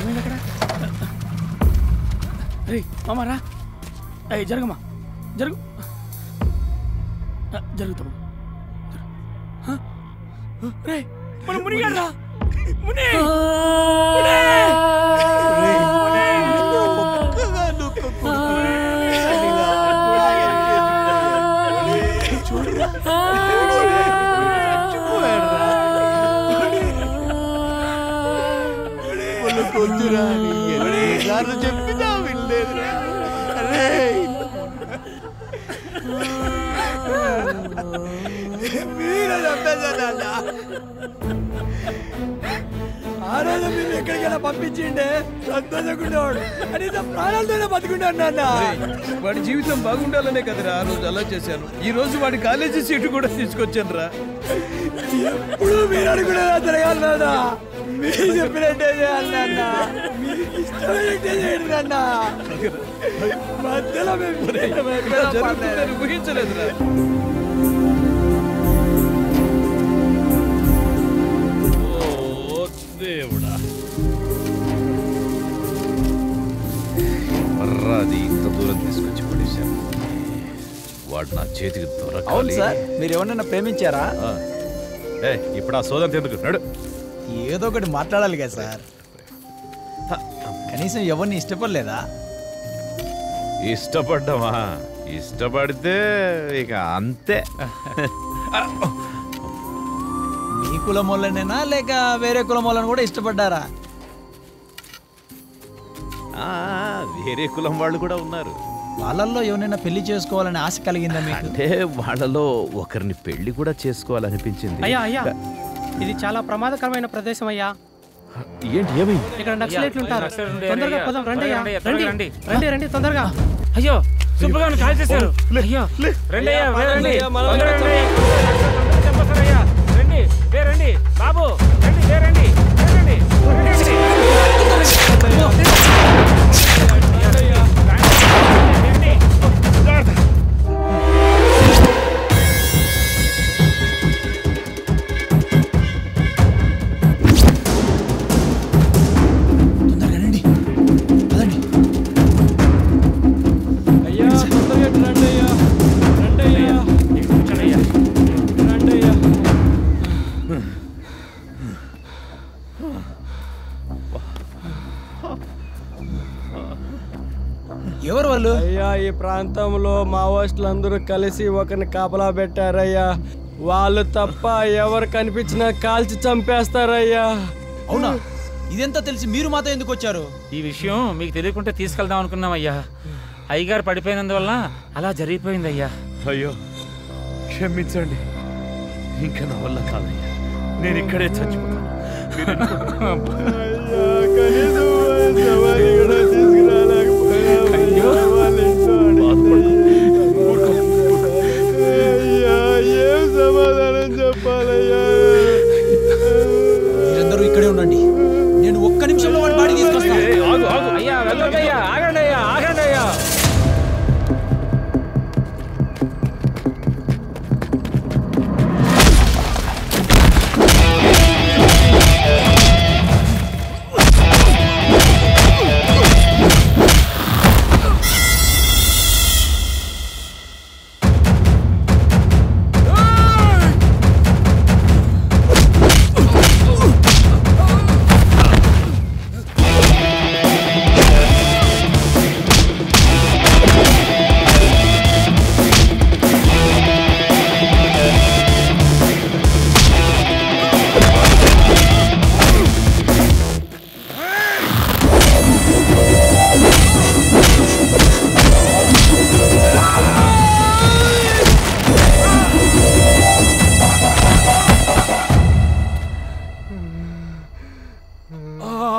ఏమైంది అక్కడ? రే మామ రా. జరగమ్మా జరుగు జరుగుతాము. రే మనం మునిగాడు రా. ముని చెప్పినా వినలేదురా. మీరే చంపేశారా? ఆ రోజు మీరు ఎక్కడికైనా పంపించిండే సంతోషకుండేవాడు అని ప్రాణాలతోనే బతుకుంటాడు నాన్న. వాడి జీవితం బాగుండాలనే కదరా ఆ రోజు అలా చేశాను. ఈ రోజు వాడి కాలేజీ సీటు కూడా తీసుకొచ్చాను రా. ఎప్పుడు మీరు అనుకునేలా జరగాలి నాన్న. మీరు చెప్పినట్టే చేయాలి నాన్న. మీకు ఇష్టమైనట్టే చేయండి నాన్న. మధ్యలో మేము ఊహించలేదురా. దేవుడా, మర్రాది ఇంత దూరం తీసుకొచ్చి పడేశాను. వాడు నా చేతికి దొరకాలి. అవును సార్, మీరు ఎవరన్నా ప్రేమించారా? ఇప్పుడు ఆ సోదం ఎందుకు నడు. ఏదో ఒకటి మాట్లాడాలి కదా సార్. కనీసం ఎవరిని ఇష్టపడలేదా? ఇష్టపడ్డామా? ఇష్టపడితే ఇక అంతే. మీ కులం వాళ్ళనేనా లేక వేరే కులం వాళ్ళని కూడా ఇష్టపడ్డారా? వేరే కులం వాళ్ళు కూడా ఉన్నారు. వాళ్ళల్లో ఎవరైనా పెళ్లి చేసుకోవాలని ఆశ కలిగిందా మీకు? అంటే వాళ్ళలో ఒకరిని పెళ్లి కూడా చేసుకోవాలనిపించింది. అయ్యా అయ్యా, ఇది చాలా ప్రమాదకరమైన ప్రదేశం అయ్యా. ఏంటి ఏమైంది? ఇక్కడ నక్సలైట్లు ఉంటారు. తొందరగా పదం రండి అయ్యా. రండి రండి రండి తొందరగా. అయ్యో సుబ్బగారిని కాల్ చేశారు. అయ్యో రండి అయ్యా, రండి చెప్పారయ్యా. రండి రండి బాబు, రండి రండి రండి. ఎవరు వాళ్ళు? అయ్యా, ఈ ప్రాంతంలో మావోయిస్టులు అందరూ కలిసి ఒకరిని కాపలా పెట్టారయ్యా. వాళ్ళు తప్ప ఎవరు కనిపించినా కాల్చి చంపేస్తారయ్యా. అవునా? ఇదంతా తెలిసి మీరు మాతో ఎందుకు వచ్చారు? ఈ విషయం మీకు తెలియకుంటే తీసుకెళ్దాం అనుకున్నామయ్యా. అయ్యగారు పడిపోయినందువల్ల అలా జరిగిపోయిందయ్యా. అయ్యో క్షమించండి, ఇంకా నా వల్ల కాదయ్యా. నేను ఇక్కడే చచ్చిపోతాను. సమాధానం చెప్పాలయ్యా. మీరందరూ ఇక్కడే ఉండండి, నేను ఒక్క నిమిషంలో వాడి బాడీ తీసుకొస్తాను. అయ్యా వెళ్ళండి అయ్యా, ఆగండి అయ్యా, ఆగండి అయ్యా.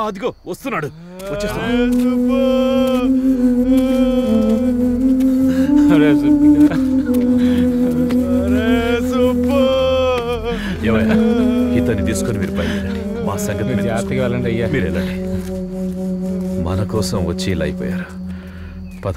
అదిగో వస్తున్నాడు. ఇతన్ని తీసుకుని మీరు బయలుదేరండి. మా సంగతి జాగ్రత్తగా వెళ్ళండి అయ్యా. మీరు వెళ్ళండి. మన కోసం వచ్చి ఇలా అయిపోయారు. పద.